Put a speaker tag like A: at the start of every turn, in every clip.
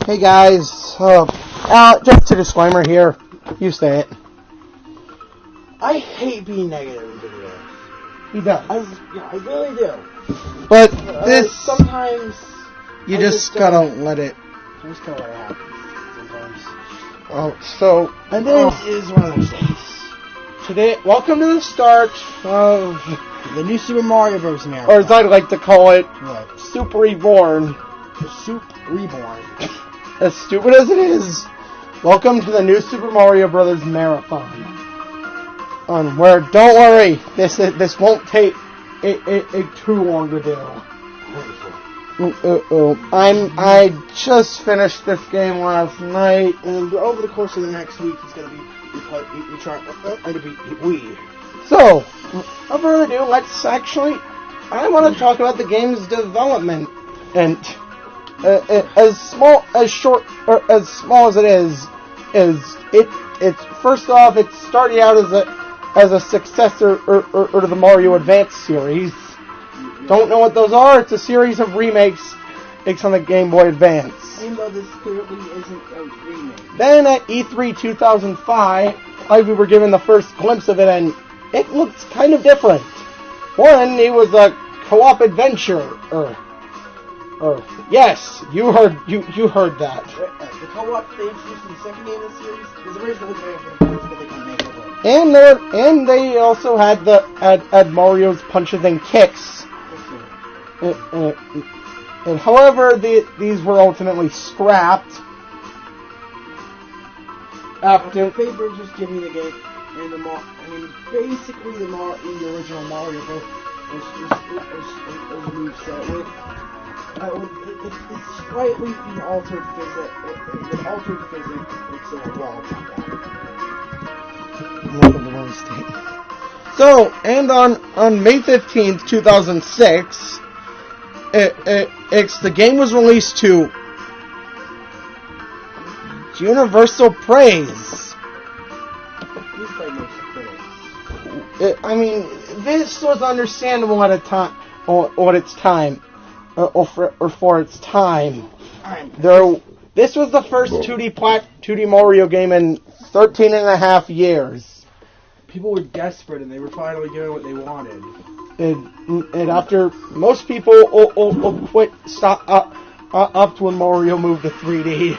A: Hey guys, just a disclaimer here. You say it.
B: I hate being negative in videos.
A: He does.
B: I really do.
A: But this,
B: sometimes
A: you just gotta let it.
B: I just gotta let it happen sometimes.
A: Oh, so
B: And this is one of those days.
A: Today, welcome to the start of
B: The new Super Mario Bros. Marathon.
A: or as I'd like to call it,
B: What?
A: Super Reborn.
B: The Soup Reborn.
A: As stupid as it is, welcome to the new Super Mario Bros. Marathon. Where, don't worry, this won't take it too long to do. I just finished this game last night,
B: And over the course of the next week, he's gonna be trying to beat Wii.
A: So, without further ado, I want to talk about the game's development. And as small as it is it's first off, it started out as a successor to the Mario Advance series. Don't know what those are. It's a series of remakes on the Game Boy Advance.
B: Even though this clearly isn't a remake.
A: Then at E3 2005, we were given the first glimpse of it, and it looks kind of different. One, it was a co-op adventure. Yes, you heard that.
B: The co-op they introduced in the second game of the series was originally planned for the first, but they couldn't make it work.
A: And they also had had Mario's punches and kicks. And however, these were ultimately scrapped.
B: After favor just give me the game and basically the original Mario Bros. was moved set with it's slightly an altered physics. It's a wall jump out.
A: So, and on May 15th, 2006, the game was released to universal praise. This was understandable at a time, or its time, or for its time. This was the first 2D Mario game in 13 and a half years.
B: People were desperate, and they were finally getting what they wanted.
A: And after most people stopped when Mario moved to 3D.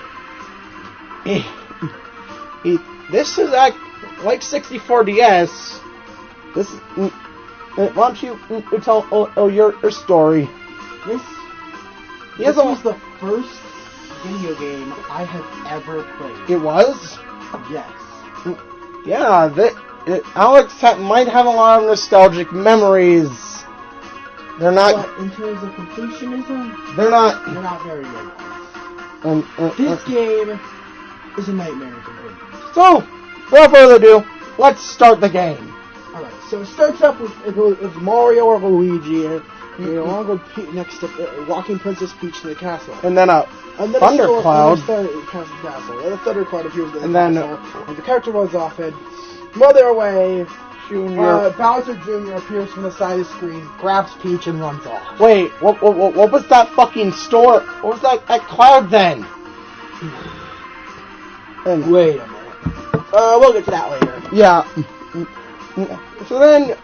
A: This is like 64 DS. Why don't you tell your story?
B: This was the first video game I have ever played.
A: It was?
B: Yes.
A: Yeah, Alex might have a lot of nostalgic memories. They're not.
B: But in terms of completionism,
A: they're not
B: very good. This game is a nightmare to complete.
A: So, without further ado, let's start the game.
B: Alright, so it starts up with Mario or Luigi, and along with next to walking Princess Peach to the castle.
A: And then a thundercloud.
B: And a thundercloud appears in the castle, and the character runs off, and while they're away, Bowser Jr. appears from the side of the screen, grabs Peach, and runs off.
A: Wait, what was that fucking store? What was that cloud then?
B: And wait a minute. We'll get to that later.
A: Yeah. So then,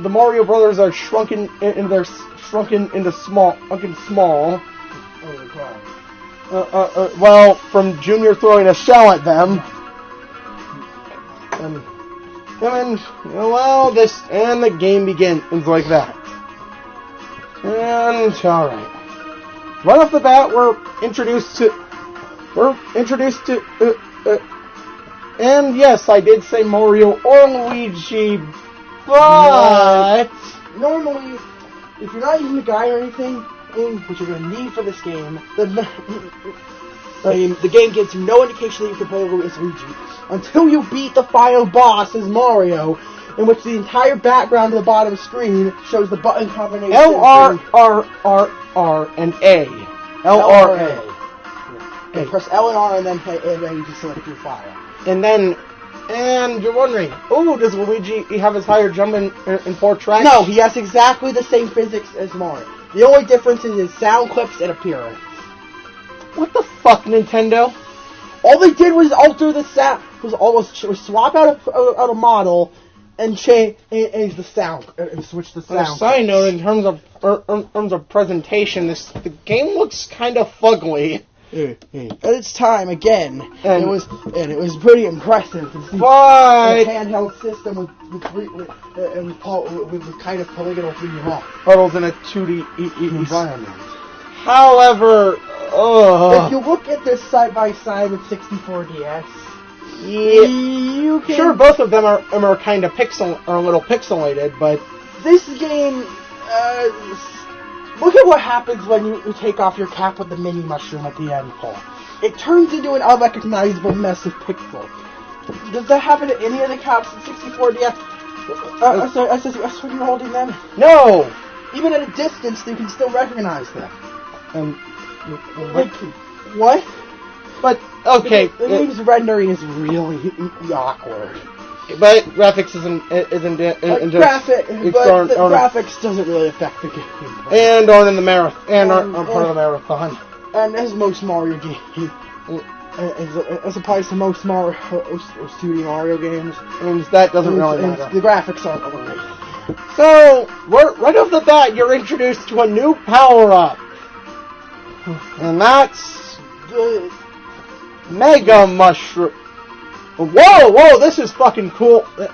A: the Mario Brothers are shrunken into small.
B: Holy crap.
A: Well, from Junior throwing a shell at them. And the game begins like that. And alright. Right off the bat, we're introduced to and yes, I did say Mario or Luigi, but
B: normally, if you're not using the guy or anything, which you're going to need for this game, the game gives you no indication that you can play as Luigi until you beat the final boss as Mario, in which the entire background of the bottom screen shows the button combination.
A: L-R-R-R and A. L-R-A.
B: You press L and R and then you just select your file.
A: And you're wondering, does Luigi have his higher jump in 4 tracks?
B: No, he has exactly the same physics as Mario. The only difference is his sound clips and appearance.
A: What the fuck, Nintendo?
B: All they did was alter the sound. Was swap out a model and change the sound and switch the sound.
A: On a side note, in terms of presentation, the game looks kind of fugly.
B: At its time, again, and it was pretty impressive to see
A: but
B: a handheld system with kind of polygonal 3D
A: models in a 2D
B: environment.
A: However,
B: if you look at this side by side with 64DS, you can
A: sure both of them are kind of a little pixelated, but
B: this game. Look at what happens when you take off your cap with the mini mushroom at the end, Paul. It turns into an unrecognizable mess of pixel. Does that happen to any of the caps in 64DS? That's when you're holding them?
A: No!
B: Even at a distance, you can still recognize them.
A: Like,
B: what?
A: But, okay.
B: The game's rendering is really awkward.
A: But graphics isn't
B: graphics doesn't really affect the game.
A: And aren't in the marathon. Aren't part of the marathon.
B: And as most Mario games, as opposed to most Mario 2D Mario games,
A: that doesn't really matter.
B: The graphics aren't overrated.
A: So, right off the bat, you're introduced to a new power-up. And that's
B: the
A: Mega Mushroom. Whoa, this is fucking cool.
B: It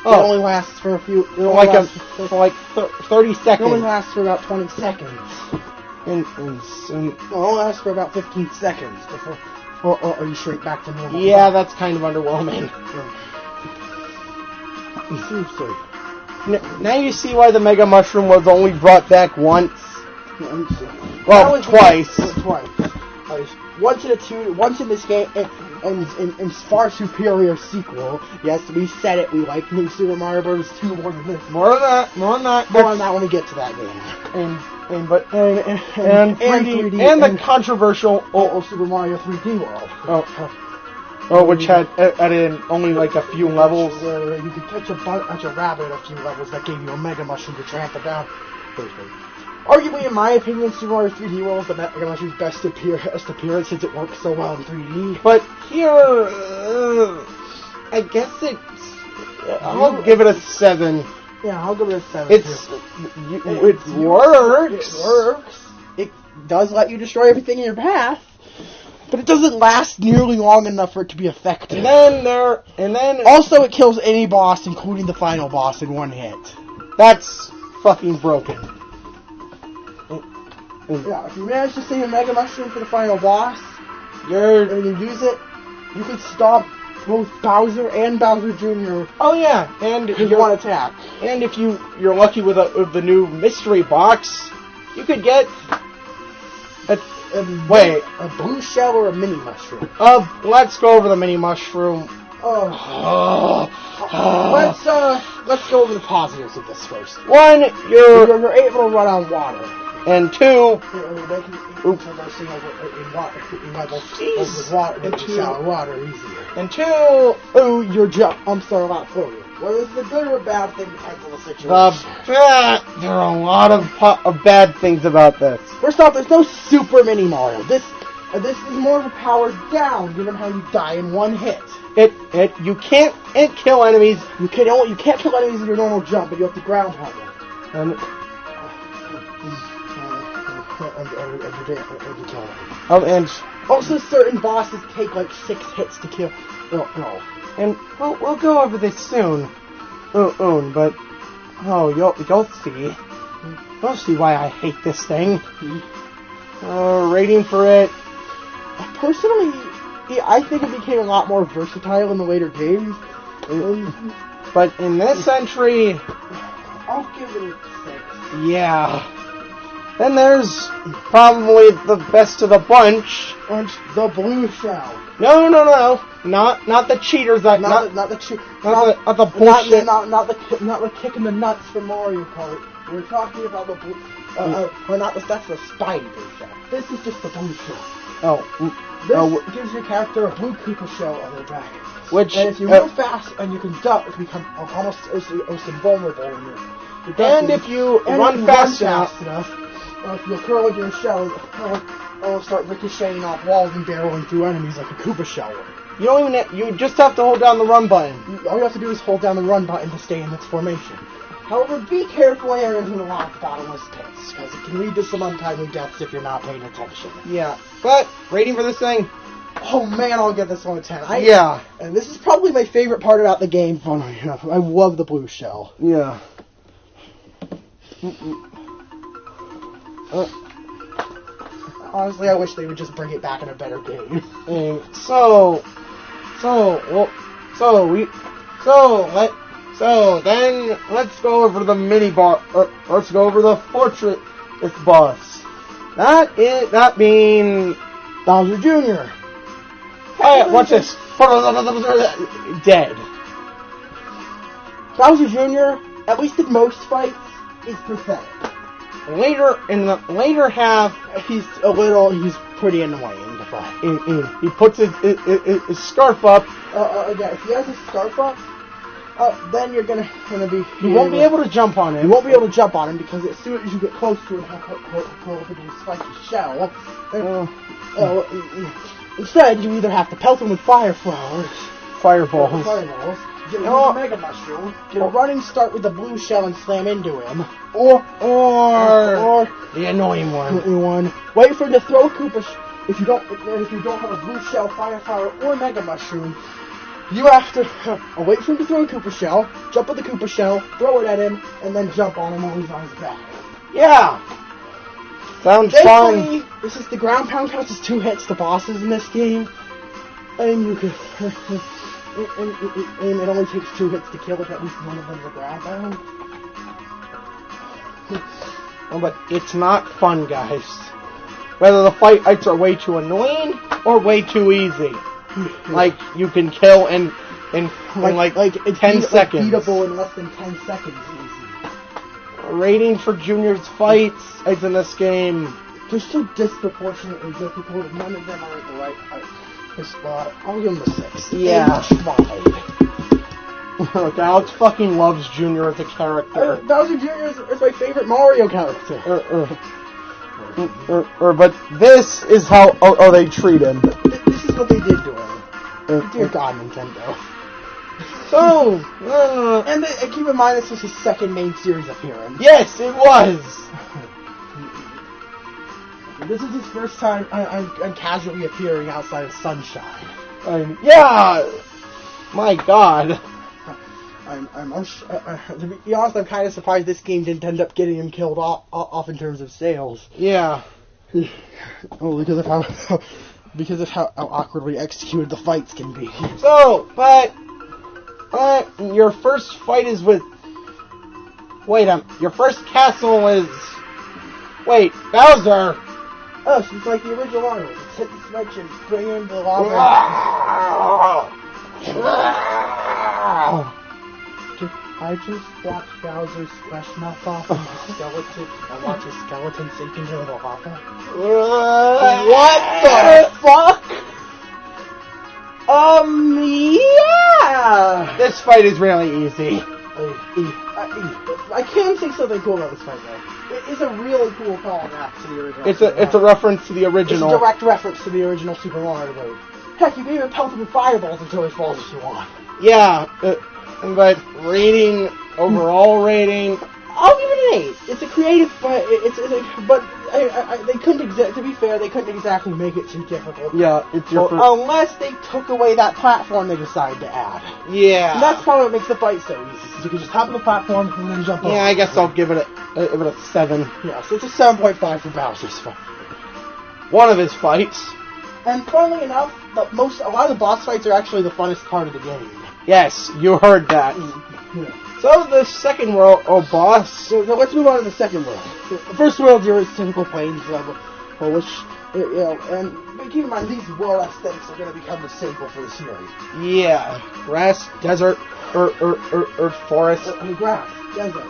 B: only lasts for a few...
A: for 30 seconds.
B: It only lasts for about 20 seconds.
A: And
B: it only lasts for about 15 seconds before... Or you shrink back to normal.
A: Yeah, that's kind of underwhelming.
B: Seriously.
A: Now you see why the Mega Mushroom was only brought back once. Well, twice.
B: Once in this game, and in far superior sequel. Yes, we said it. We like New Super Mario Bros. 2 more than this.
A: More on that
B: when we get to that game.
A: And 3D, and the controversial
B: Super Mario 3D World.
A: Which had only like a few levels.
B: Where you could catch a rabbit a few levels that gave you a Mega Mushroom to trample down. Arguably, in my opinion, Super Mario 3D World is the Mega Mushroom's best appearance since it works so well in 3D.
A: But here, I guess I'll give it a 7.
B: Yeah, I'll give it a 7.
A: It works.
B: It works. It does let you destroy everything in your path, but it doesn't last nearly long enough for it to be effective.
A: And then
B: also it kills any boss, including the final boss, in one hit.
A: That's fucking broken.
B: Yeah, if you manage to save a Mega Mushroom for the final boss, and you use it, you can stop both Bowser and Bowser Jr.
A: Oh yeah, and
B: in one attack.
A: And if you're lucky with the new mystery box, you could get
B: a blue shell or a mini mushroom.
A: Let's go over the mini mushroom.
B: Let's go over the positives of this first.
A: One,
B: you're able to run on water.
A: And 2,
B: traversing over shallow water easier.
A: And 2,
B: your jump. I'm sorry about for you. Whether it's a good or a bad thing depends on the situation.
A: There are a lot of bad things about this.
B: First off, there's no Super Mini Mario. This is more of a powered down, given how you die in one hit.
A: You can't kill enemies.
B: You can't kill enemies in your normal jump, but you have to ground pound them.
A: And
B: also certain bosses take like 6 hits to kill. No.
A: And we'll go over this soon. But you'll see. You'll see why I hate this thing. Rating for it.
B: Personally, I think it became a lot more versatile in the later games.
A: But in this entry,
B: I'll give it a 6.
A: Yeah. Then there's probably the best of the bunch.
B: The blue shell.
A: No. Not the cheaters. Not the bullshit.
B: Not the kick in the nuts from Mario Kart. We're talking about the blue. That's the Spidey blue shell. This is just the blue shell. This gives your character a blue Koopa shell on their back. And if you move fast and you can duck, you become almost invulnerable.
A: And if you run fast enough,
B: you'll curl into a shell, it'll start ricocheting off walls and barreling through enemies like a Koopa shell.
A: You don't even. You just have to hold down the run button.
B: All you have to do is hold down the run button to stay in its formation. However, be careful entering a lot of bottomless pits, because it can lead to some untimely deaths if you're not paying attention.
A: Yeah, but rating for this thing.
B: Oh man, I'll give this one a 10.
A: Yeah.
B: And this is probably my favorite part about the game, funnily enough. I love the blue shell.
A: Yeah.
B: Honestly, I wish they would just bring it back in a better game.
A: Then let's go over the mini boss. Let's go over the fortress boss. That being
B: Bowser Jr.
A: Hey, watch this. Dead.
B: Bowser Jr., at least in most fights, is pathetic.
A: Later half,
B: he's pretty annoying to fight.
A: He puts his scarf up.
B: Yeah, if he has his scarf up, then you're gonna be.
A: You won't be able to jump on him.
B: You won't be able to jump on him because as soon as you get close to him, he'll curl up into his spiky shell. Instead, you either have to pelt him with fireballs, get a Mega Mushroom, get a running start with the blue shell and slam into him, or
A: the annoying one.
B: Wait for him to throw a Koopa. If you don't have a blue shell, Fire, or Mega Mushroom, you have to wait for him to throw a Koopa shell, jump with the Koopa shell, throw it at him, and then jump on him while he's on his back.
A: Yeah. Sounds fun.
B: This is the ground pound counts as 2 hits to bosses in this game, and you can. And it only takes 2 hits to kill if at least one of them is ground pound.
A: But it's not fun, guys. Whether the fights are way too annoying or way too easy. Like you can kill in 10 seconds.
B: Beatable in less than 10 seconds. Easy.
A: Rating for Junior's fights in this game.
B: They're so disproportionately difficult, and none of them are at the right spot. I'll give them a 6.
A: Yeah. Look, Alex fucking loves Junior as a character.
B: Bowser Jr. is my favorite Mario character.
A: But this is how they treat him.
B: This is what they did to him. Dear God, Nintendo. And keep in mind, this was his second main series appearance.
A: Yes, it was.
B: This is his first time I'm casually appearing outside of Sunshine.
A: Yeah. My God.
B: To be honest, I'm kind of surprised this game didn't end up getting him killed off in terms of sales.
A: Yeah.
B: Because of how awkwardly executed the fights can be.
A: But your first fight is with. Your first castle is. Bowser.
B: Oh, so it's like the original Mario. Just hit the switch and bring him to the lava. I just watched Bowser's flesh melt off of his skeleton and watch his skeleton sink into the lava. What the fuck? Yeah!
A: This fight is really easy.
B: I can say something cool about this fight, though. It is a really cool callback to the original.
A: It's a reference to the original.
B: It's a direct reference to the original Super Mario Bros. Heck, you can even pelt him with fireballs until he falls if you want.
A: Yeah, but overall rating,
B: I'll give it an 8. It's a creative, but they couldn't to be fair, they couldn't exactly make it too difficult.
A: Yeah,
B: unless they took away that platform they decided to add.
A: Yeah.
B: And that's probably what makes the fight so easy. You can just hop on the platform and then jump over.
A: Yeah, I guess I'll give it a 7.
B: Yeah, so it's a 7.5 for Bowser's fight.
A: One of his fights.
B: And funnily enough, a lot of the boss fights are actually the funnest part of the game.
A: Yes, you heard that.
B: Yeah.
A: So the second world, boss.
B: So let's move on to the second world. The first world, your typical plains level, and keep in mind these world aesthetics are going to become the staple for the series.
A: Yeah, grass, desert, earth, forest,
B: grass, desert,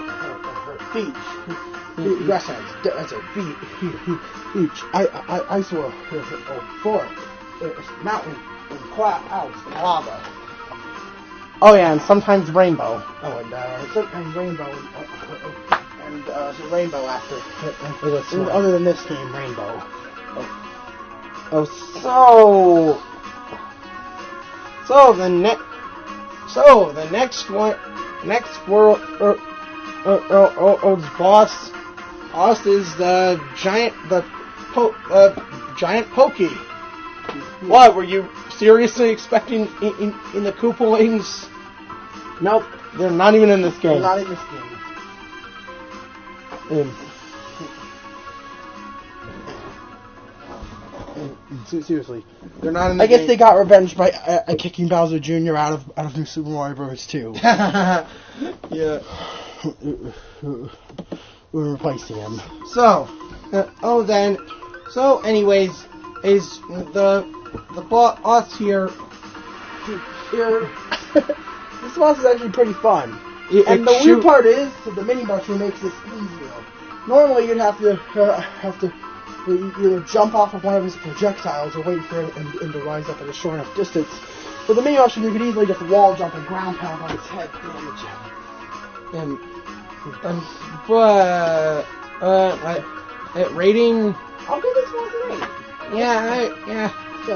B: beach, grasslands, desert, beach, ice world, forest, mountain, clouds, and lava.
A: Oh yeah, and sometimes rainbow.
B: And sometimes rainbow and Rainbow after. Other than this game, Rainbow.
A: So the next world's boss is the giant Pokey. What, were you seriously expecting in the Koopalings?
B: Nope.
A: They're not even in this game.
B: They're not in this game. Seriously,
A: they're not in the
B: game. I guess
A: game.
B: they got revenge by kicking Bowser Jr. out of New Super Mario Bros. 2.
A: Yeah.
B: We're replacing him.
A: Anyways, is the boss here?
B: This boss is actually pretty fun. And the weird part is, the mini mushroom makes this easier. Normally, you'd have to either jump off of one of his projectiles or wait for him to rise up at a short enough distance. For the mini mushroom, you could easily just wall jump and ground pound on his head to damage him.
A: Rating.
B: I'll give this one an 8.
A: Yeah,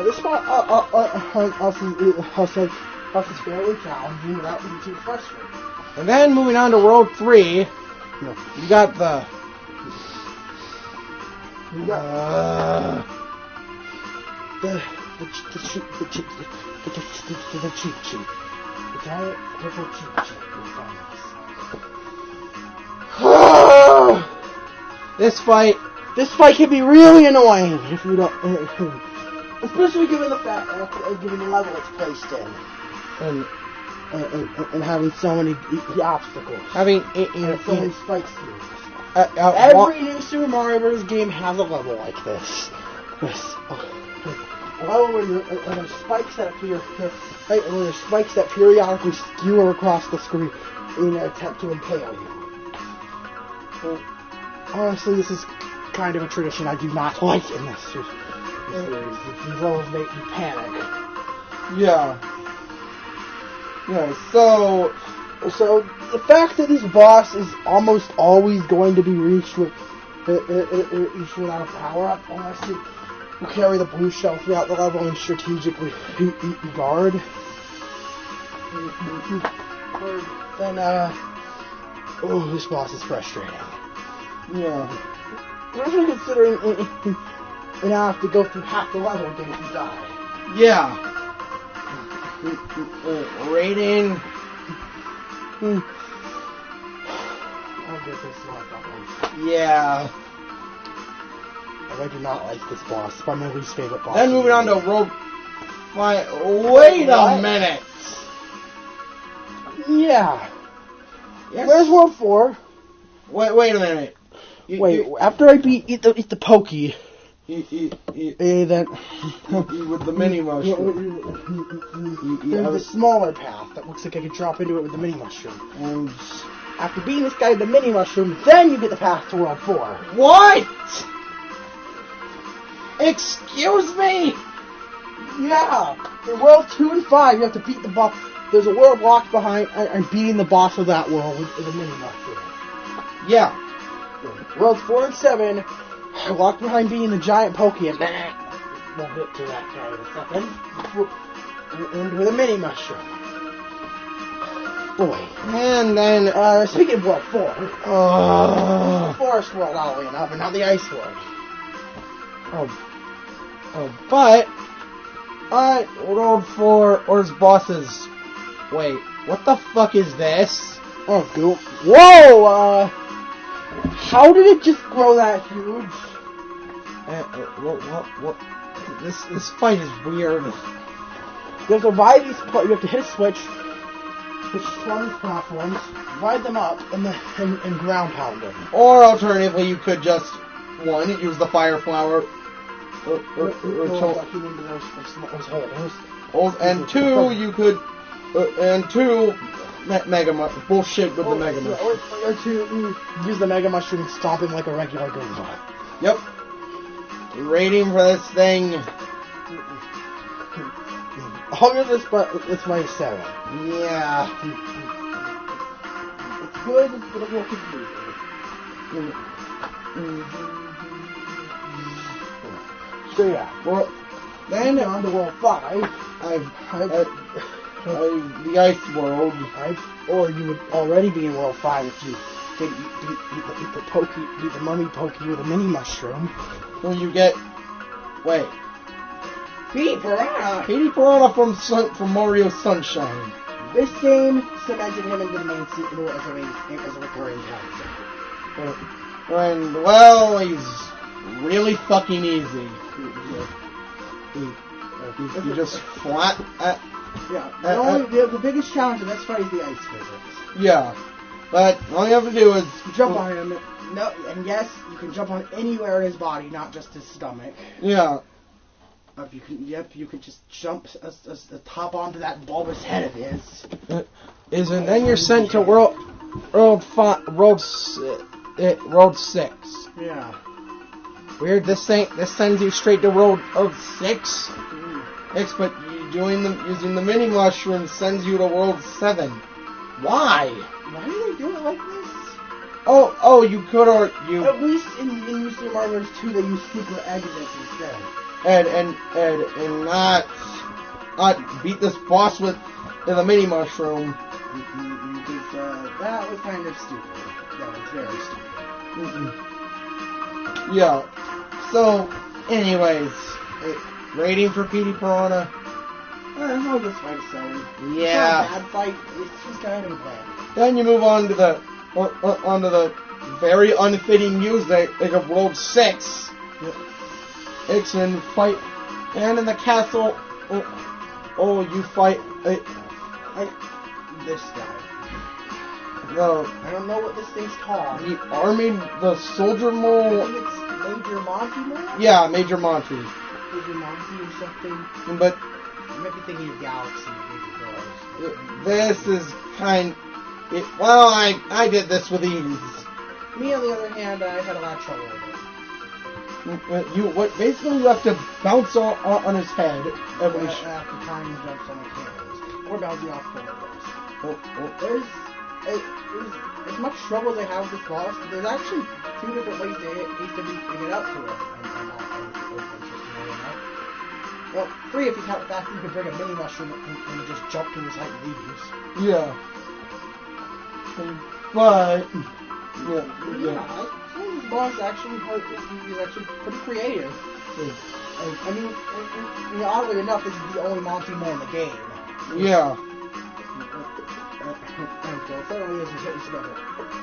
B: this one is fairly challenging without being too frustrating.
A: And then moving on to World 3, you got the
B: cheat sheet. The giant purple cheat sheet. This fight can be really annoying if you don't, especially given the fact, given the level it's placed in, and having so many obstacles, so many spikes to use. Every new Super Mario Bros. Game has a level like this. A level where there's spikes that appear, where there's spikes that periodically skewer across the screen in an attempt to impale you. Honestly, this is kind of a tradition I do not like in this series. These levels make me panic.
A: Yeah, so
B: the fact that this boss is almost always going to be reached without a power-up, unless you carry the blue shell throughout the level and strategically guard, then, this boss is frustrating.
A: Yeah.
B: Especially considering you now have to go through half the level again if you die.
A: Yeah. Rating.
B: I'll give this one.
A: Yeah.
B: I do not like this boss. It's my least favorite boss.
A: Then moving on to World 5. Wait a minute.
B: Yeah.
A: Yes.
B: Where's World 4?
A: Wait a minute.
B: After I beat the Pokey,
A: then with the mini mushroom,
B: there's a smaller path that looks like I could drop into it with the mini mushroom. And after beating this guy with the mini mushroom, then you get the path to World 4.
A: What? Excuse me?
B: Yeah. In World 2 and 5, you have to beat the boss. There's a world locked behind and beating the boss of that world with a mini mushroom.
A: Yeah.
B: Worlds 4 and 7 are locked behind beating the giant Pokey, and we'll get to that guy in a second. And with a mini mushroom. Boy.
A: And then,
B: speaking of World 4, Forest World, oddly enough, and not the Ice World.
A: But World 4 or his bosses. Wait, what the fuck is this?
B: Oh, goop. Whoa, how did it just grow that huge?
A: What? This fight is weird.
B: You have to ride these. You have to hit a switch on these platforms, ride them up, and ground pound them.
A: Or alternatively, you could just use the fire flower, and two. Mega Mushroom. Bullshit with the Mega Mushroom.
B: Or to use the Mega Mushroom and stomp him like a regular Goomba.
A: Yep. Rating for this thing.
B: I'll give this, but it's my 7.
A: Yeah.
B: It's good, but a little confusing. So yeah, well, then on to World 5,
A: the Ice World.
B: Or you would already be in World 5 if you didn't eat the mummy pokey with a mini mushroom.
A: Where you get, wait,
B: Petey
A: Piranha from Mario Sunshine.
B: This game cemented him into the main sequel as a recurring character.
A: And, well, he's really fucking easy. He just flat at...
B: Yeah, the biggest challenge in this fight is the ice physics.
A: Yeah, but all you have to do is...
B: Jump on him. No, and yes, you can jump on anywhere in his body, not just his stomach.
A: Yeah.
B: You can just jump the top onto that bulbous head of his.
A: And then you're sent to World 6.
B: Yeah.
A: Weird, this sends you straight to World of 6. But using the mini mushroom sends you to World 7. Why?
B: Why do they do it like this?
A: Oh, you could, or you...
B: At least in New Super Mario Bros. 2 they use secret exits instead.
A: And not beat this boss with the mini mushroom.
B: That was kind of stupid. That was very stupid.
A: Yeah. So, anyways, rating for Petey Piranha.
B: I'll just fight 7.
A: Yeah.
B: It's not a bad fight. It's just kind of a bad.
A: Then you move on to the very unfitting music of World 6.
B: Yep.
A: Ixen fight, and in the castle, you fight
B: this guy.
A: No.
B: I don't know what this thing's called.
A: The soldier mole.
B: I think it's Major Monty Mole?
A: Yeah, Major Monty.
B: Major Monty or something.
A: But
B: you might be thinking of Galaxy Major Bros.
A: This is I did this with ease.
B: Me, on the other hand, I had a lot of trouble with it.
A: Basically you have to bounce on his head every
B: after time jumps on the cannons. Or bouncing off corners. There's as much trouble as I have with this boss, there's actually 2 different ways to get up to it. Well, 3 if you count the fact that you can bring a mini mushroom and just jump to his height and leaves.
A: Yeah. But
B: This boss is actually pretty creative. I mean, oddly enough, this is the only Monty Mole in the game.
A: Yeah.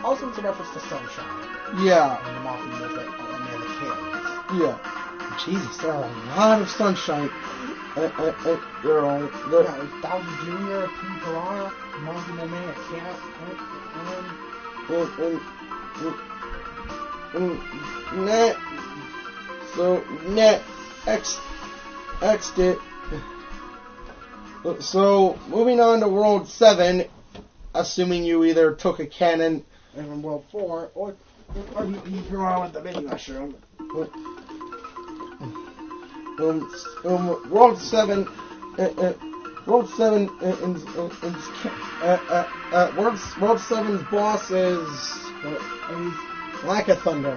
B: Also, it's a reference to Sunshine.
A: Yeah.
B: And the Monty Moles that man the kids.
A: Yeah. Jesus, there are a lot of Sunshine.
B: Bowser Jr., Petey Piranha, Monty Mole Man, Cat,
A: X'd it. So, moving on to World 7, assuming you either took a cannon
B: and from World 4, or you threw on with the mini mushroom.
A: World 7, World 7's boss is Lack of Thunder.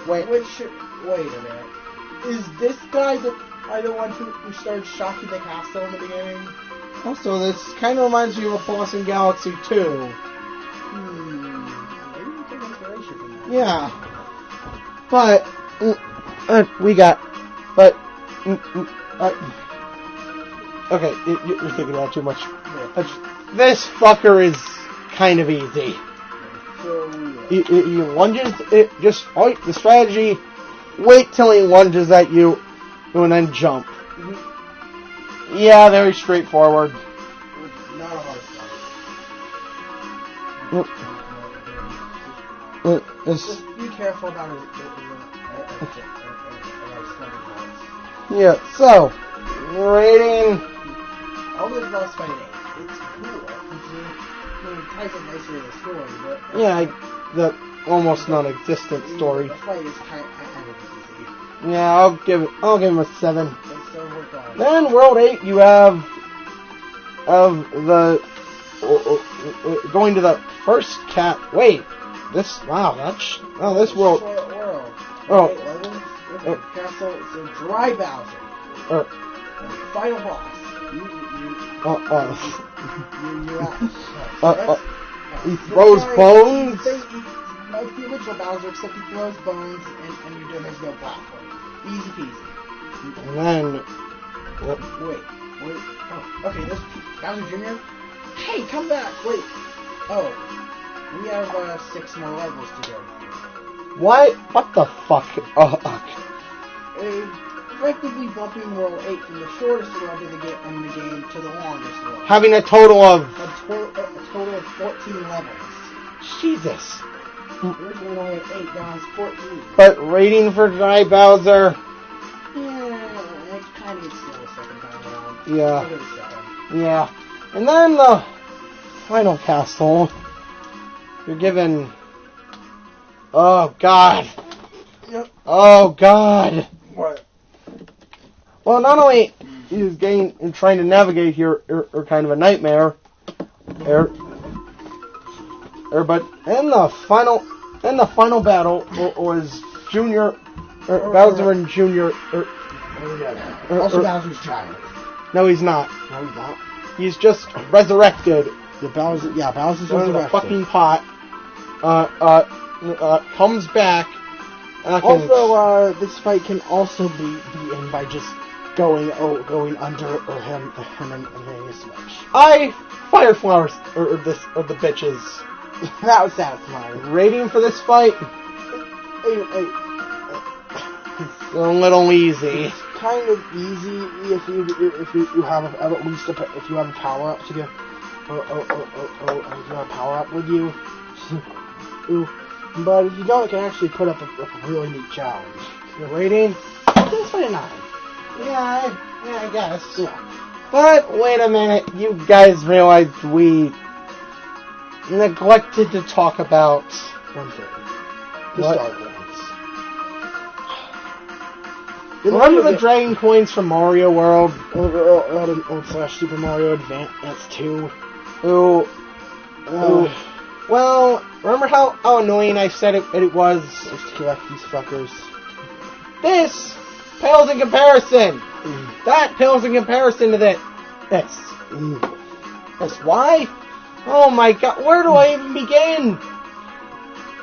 B: Wait a minute. Is this guy the one who started shocking the castle in the beginning?
A: Also, this kind of reminds me of a boss in Galaxy 2.
B: Maybe you take inspiration from that.
A: Yeah. Okay, you're thinking about too much. Yeah. This fucker is kind of easy. He lunges, the strategy, wait till he lunges at you, and then jump.
B: Mm-hmm.
A: Yeah, very straightforward.
B: Not a hard fight. Just be careful about it.
A: Yeah, so, rating...
B: I'll give boss fight 8. It's cool. It ties in nicely to the story, but...
A: Yeah, the almost non-existent story.
B: The fight is kind of easy.
A: Yeah, I'll give him a 7.
B: So
A: then World 8, you have going to the first cat. Wait, this world.
B: Short world.
A: Oh.
B: Castle, it's a dry Bowser. Final boss.
A: He throws bones.
B: Like the original Bowser, except he throws bones, and there's no platform. Easy peasy.
A: And then...
B: Wait. Oh, okay, there's Bowser Jr. Hey, come back! Wait. Oh, we have 6 more levels to go.
A: What? What the fuck?
B: Effectively bumping World 8 from the shortest world in the game to the longest world.
A: Having a total of...
B: A total of 14 levels.
A: Jesus.
B: Originally only had 8, now it's 14.
A: But rating for Dry Bowser...
B: Yeah, it kind of gets still a second time around.
A: Yeah.
B: I'll give it a 7.
A: Yeah. And then the final castle, you're given... Oh, God.
B: Yep.
A: Oh, God.
B: What?
A: Well, not only is trying to navigate here are kind of a nightmare, but in the final battle was Junior, Bowser and Junior.
B: Also Bowser's child.
A: No, he's not.
B: No, he's not.
A: He's just resurrected.
B: Bowser's
A: Out of the
B: resurrected.
A: fucking pot. Comes back.
B: Also, this fight can also be beaten by just going under him and hitting a switch.
A: Fire flowers or the bitches.
B: That was satisfying.
A: Rating for this fight? A little easy.
B: It's kind of easy if you have at least if you have a power up to get if you have a power up with you. But if you don't, it can actually put up a really neat challenge.
A: The rating?
B: It's 9.
A: Yeah, I guess. Yeah. But wait a minute, you guys realized we neglected to talk about
B: one thing. The Star Coins.
A: Remember the Dragon Coins from Mario World?
B: / Super Mario Advance 2.
A: Ooh. Well, remember how annoying I said it was?
B: Just to collect these fuckers.
A: This pales in comparison. That pales in comparison to this. This. Why? Oh my god, where do I even begin?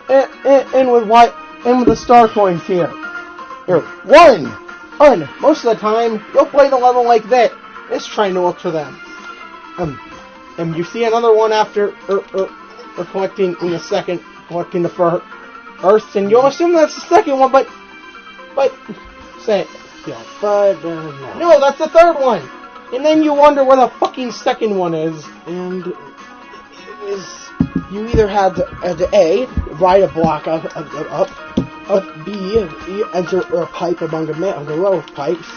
A: And with the Star Coins here. One. Most of the time, you'll play the level like that. It's trying to look for them. And you see another one after or collecting in the second, collecting the first, and you'll assume that's the second one, but say it.
B: Yeah, but
A: no, that's the third one, and then you wonder where the fucking second one is.
B: And you either had to A, ride a block up, B, enter a pipe among a row of pipes,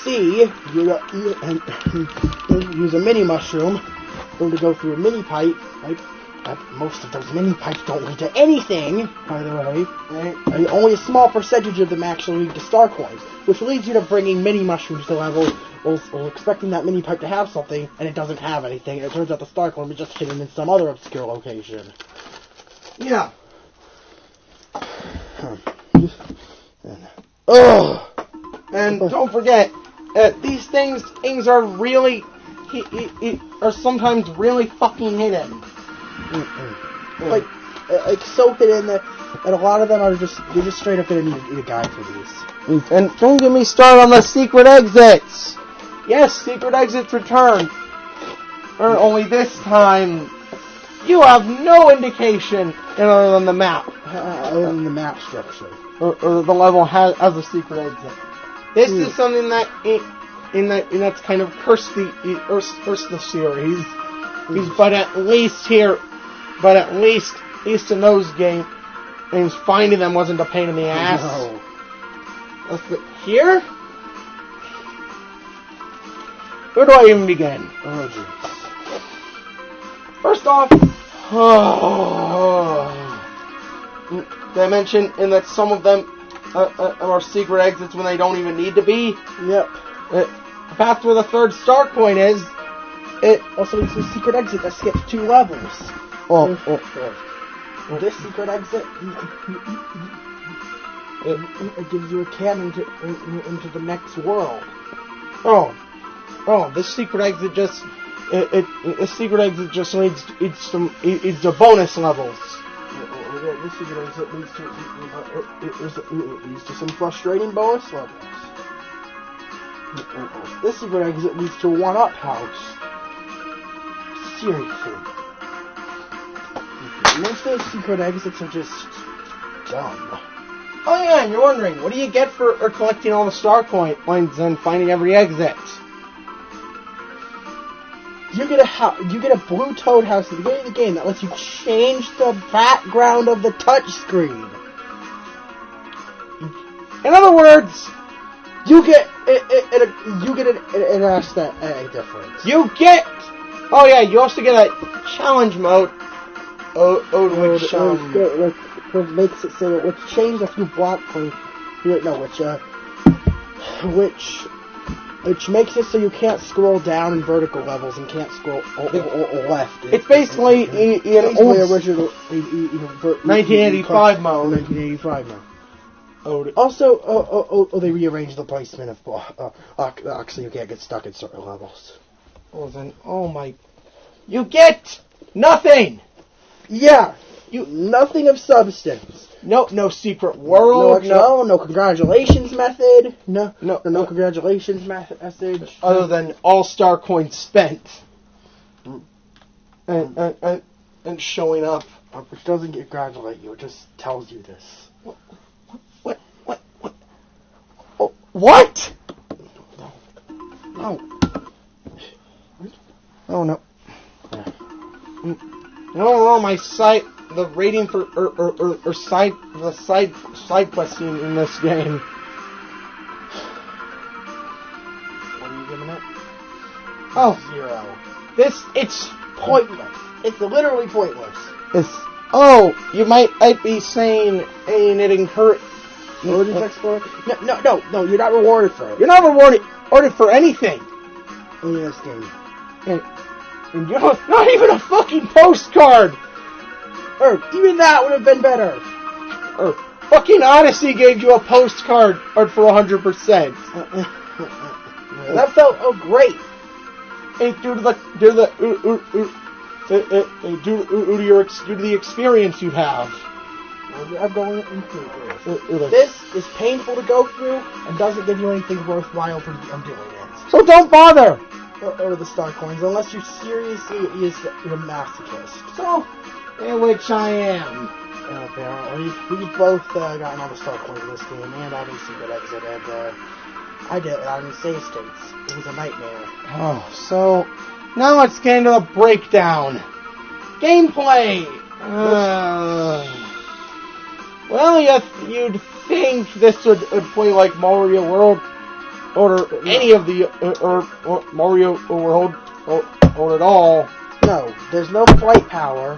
B: C, use a mini mushroom to go through a mini pipe. Most of those mini pipes don't lead to anything, by the way. And only a small percentage of them actually lead to Star Coins, which leads you to bringing mini mushrooms to level, or expecting that mini pipe to have something, and it doesn't have anything. It turns out the Star Coin was just hidden in some other obscure location.
A: Yeah.
B: Ugh.
A: And don't forget, these things are really, are sometimes really fucking hidden.
B: Like so hidden that a lot of them are you're just straight up gonna need a guide for these.
A: And don't get me started on the secret exits. Yes, secret exits return. Or only this time, you have no indication other than the map.
B: Other than the map structure.
A: Or the level has a secret exit. This is something that's kind of cursed the series. But at least in those games, finding them wasn't a pain in the ass.
B: No.
A: Here? Where do I even begin?
B: Oh, geez.
A: First off, did I mention that some of them are secret exits when they don't even need to be?
B: Yep.
A: The path where the third Star Coin is.
B: Also, it's a secret exit that skips 2 levels. This secret exit, it gives you a cannon into the next world.
A: This secret exit just this secret exit just leads to bonus levels.
B: This secret exit leads to some frustrating bonus levels. This secret exit leads to a one-up house. Seriously. Most of those secret exits are just dumb.
A: Oh yeah, and you're wondering, what do you get for collecting all the star coins and finding every exit?
B: You get a blue toad house at the beginning of the game that lets you change the background of the touchscreen.
A: In other words,
B: you get an aesthetic difference.
A: You also get a challenge mode.
B: Which makes it so that which changes a few block points. Which makes it so you can't scroll down in vertical levels and can't scroll left.
A: It's basically
B: original
A: 1985 mode.
B: 1985 mode. Also, they rearranged the placement of blocks so you can't get stuck in certain levels.
A: You get nothing!
B: Yeah! Nothing of substance.
A: No secret world.
B: No congratulations method. No congratulations message.
A: Other than all-star coins spent. And showing up.
B: Which doesn't congratulate you, it just tells you this.
A: What? Oh, what? No. Oh, no. No, my site... The rating for side questing in this game.
B: What are you giving it?
A: 0. It's
B: pointless. It's literally pointless.
A: You might be saying it encourages
B: exploration. No, you're not rewarded for it.
A: You're not rewarded for anything
B: in this game.
A: And you're not even a fucking postcard.
B: Even that would have been better.
A: Fucking Odyssey gave you a postcard for 100%.
B: That felt great.
A: Due to the experience you have.
B: I'm going into this. This is painful to go through and doesn't give you anything worthwhile for doing it.
A: So don't bother.
B: Or the star coins, unless you seriously is a masochist.
A: So. In which I am.
B: Apparently. We've both gotten all the star coins in this game, and I didn't see that exit, and I did it without any save states. It was a nightmare.
A: So now let's get into the breakdown. Gameplay! Well, you'd think this would play like Mario World, or any of the, or Mario World, or at all.
B: No, there's no flight power.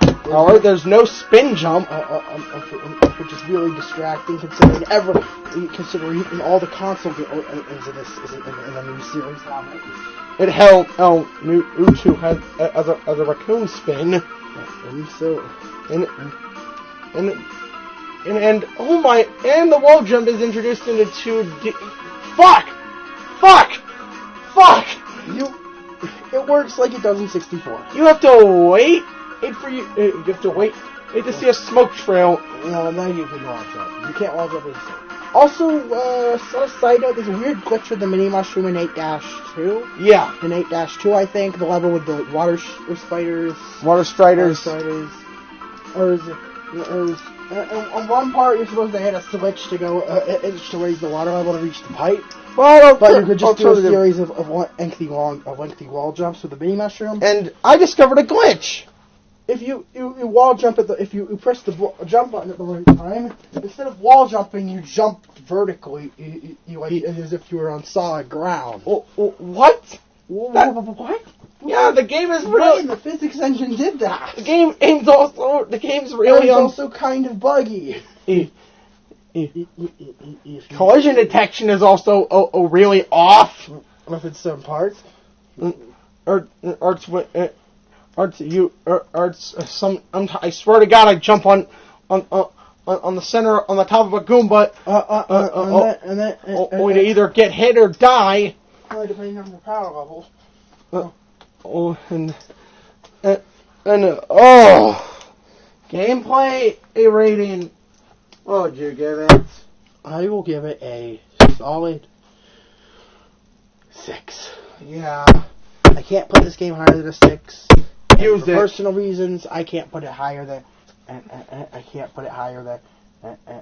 A: There's no spin jump,
B: which is really distracting considering all the console games in the new series now.
A: It held Mewtwo has as a raccoon spin, and the wall jump is introduced into 2D. Fuck!
B: It works like it does in 64.
A: You have to wait to see a smoke trail.
B: No, now you can wall jump. You can't wall jump. Also, side note, there's a weird glitch with the mini mushroom in 8-2.
A: Yeah.
B: In 8-2, I think, the level with the water spiders. On one part, you're supposed to hit a switch to go to raise the water level to reach the pipe. But you could just do a series of lengthy wall jumps with the mini mushroom.
A: And I discovered a glitch.
B: If you wall jump if you press the jump button at the right time, instead of wall jumping, you jump vertically, as if you were on solid ground.
A: What? What? Yeah, the game is really...
B: The physics engine did that.
A: The game's really...
B: It's also kind of buggy.
A: Collision detection is also really off.
B: If it's some parts.
A: I swear to God, I jump on the center, on the top of a Goomba, only to either get hit or die.
B: Depending on your power level.
A: Gameplay a rating. What would you give it?
B: I will give it a solid 6.
A: Yeah.
B: I can't put this game higher than a 6. For personal reasons, I can't put it higher than. I can't put it higher than.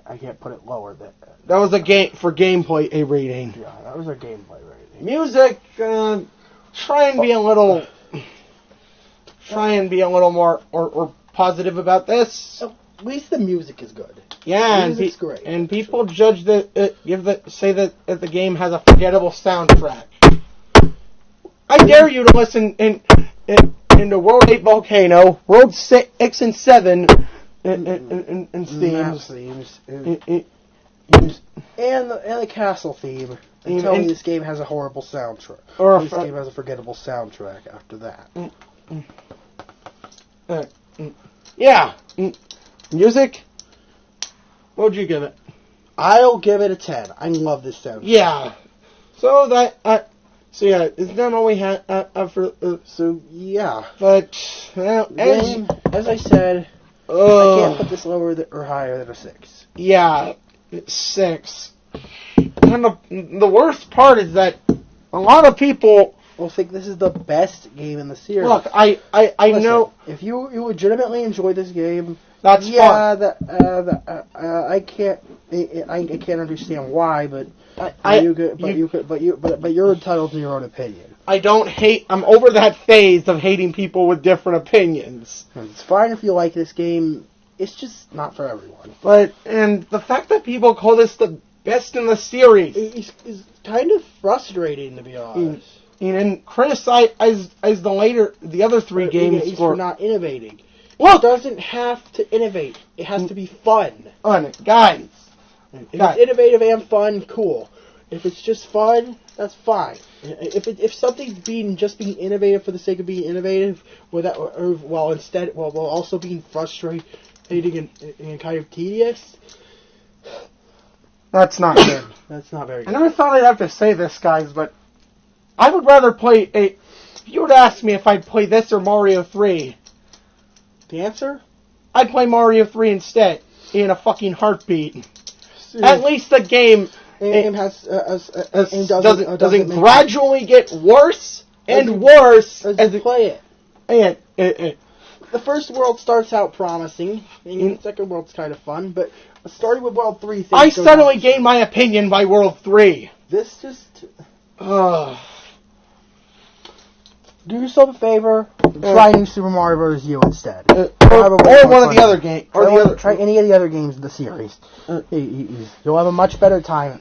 B: I can't put it lower than.
A: That was a gameplay a rating.
B: Yeah, that was a gameplay rating.
A: Music. Try and be a little more or positive about this.
B: At least the music is good.
A: Yeah,
B: the music's great.
A: And people judge say that the game has a forgettable soundtrack. I dare you to listen in the World 8 Volcano, World 6 and 7, and themes.
B: And the castle theme. And tell me this game has a horrible soundtrack. This game has a forgettable soundtrack after that.
A: Yeah. Music? What would you give it?
B: I'll give it a 10. I love this soundtrack.
A: Yeah. So is that all we had for...
B: yeah.
A: But,
B: as I said, I can't put this lower or higher than a 6.
A: Yeah, it's 6. And the worst part is that a lot of people
B: will think this is the best game in the series.
A: Look, I
B: Listen,
A: know...
B: If you legitimately enjoy this game...
A: That's fun.
B: I can't understand why, but you're entitled to your own opinion.
A: I'm over that phase of hating people with different opinions.
B: It's fine if you like this game. It's just not for everyone.
A: And the fact that people call this the best in the series
B: is kind of frustrating, to be honest.
A: And criticize the other 3 games
B: for not innovating.
A: Look,
B: it doesn't have to innovate. It has to be fun.
A: Guys.
B: If it's innovative and fun, cool. If it's just fun, that's fine. If something's being innovative for the sake of being innovative, while also being frustrating and kind of tedious,
A: that's not good.
B: That's not very good.
A: I never thought I'd have to say this, guys, but I would rather play if you would ask me if I'd play this or Mario 3.
B: The answer?
A: I'd play Mario 3 instead, in a fucking heartbeat. At least the game doesn't gradually get worse and worse
B: as you play it.
A: And
B: the first world starts out promising, and the second world's kind of fun, but starting with World 3...
A: I suddenly gained my opinion by World 3.
B: This just... Do yourself a favor, try New Super Mario Bros. U instead.
A: Or one of the other games.
B: Try any of the other games in the series. You'll have a much better time.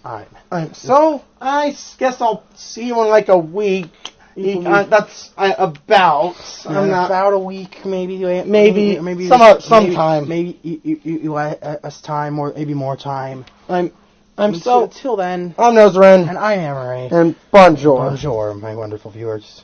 A: So, I guess I'll see you in like a week. That's about...
B: about a week, maybe
A: sometime.
B: Maybe you us time, or maybe more time.
A: Until
B: then,
A: I'm Nozren.
B: And I am Ray.
A: And bonjour.
B: Bonjour, my wonderful viewers.